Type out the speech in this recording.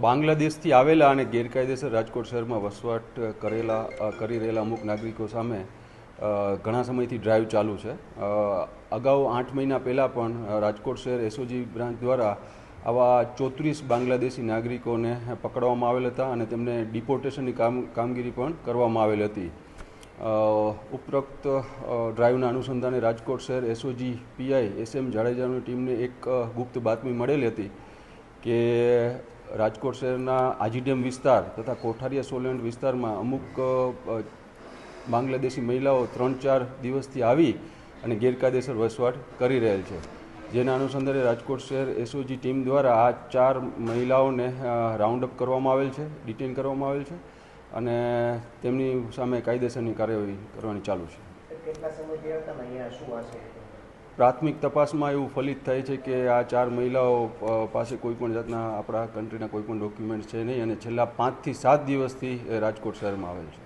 બાંગ્લાદેશથી આવેલા અને ગેરકાયદેસર રાજકોટ શહેરમાં વસવાટ કરી રહેલા અમુક નાગરિકો સામે ઘણા સમયથી ડ્રાઈવ ચાલુ છે. અગાઉ 8 મહિના પહેલાં પણ રાજકોટ શહેર એસઓજી બ્રાન્ચ દ્વારા આવા 34 બાંગ્લાદેશી નાગરિકોને પકડવામાં આવેલ હતા અને તેમને ડિપોર્ટેશનની કામગીરી પણ કરવામાં આવેલ હતી. ઉપરોક્ત ડ્રાઈવના અનુસંધાને રાજકોટ શહેર એસઓજી પીઆઈ SM જાડેજાની ટીમને એક ગુપ્ત બાતમી મળેલી હતી કે રાજકોટ શહેરના આજીડેમ વિસ્તાર તથા કોઠારિયા સોલેન્ડ વિસ્તારમાં અમુક બાંગ્લાદેશી મહિલાઓ 3-4 દિવસથી આવી અને ગેરકાયદેસર વસવાટ કરી રહેલ છે. જેના અનુસંધાને રાજકોટ શહેર એસઓજી ટીમ દ્વારા આ 4 મહિલાઓને રાઉન્ડ અપ કરવામાં આવેલ છે, ડિટેન કરવામાં આવેલ છે અને તેમની સામે કાયદેસરની કાર્યવાહી કરવાની ચાલુ છે. કેટલા સમયથી હતા અહીંયા શું હશે? પ્રાથમિક તપાસમાં એવું ફલિત થાય છે કે આ 4 મહિલાઓ પાસે કોઈપણ જાતના આપણા કન્ટ્રીના કોઈપણ ડોક્યુમેન્ટ્સ છે નહીં અને છેલ્લા 5 થી 7 દિવસથી રાજકોટ શહેરમાં આવેલ છે.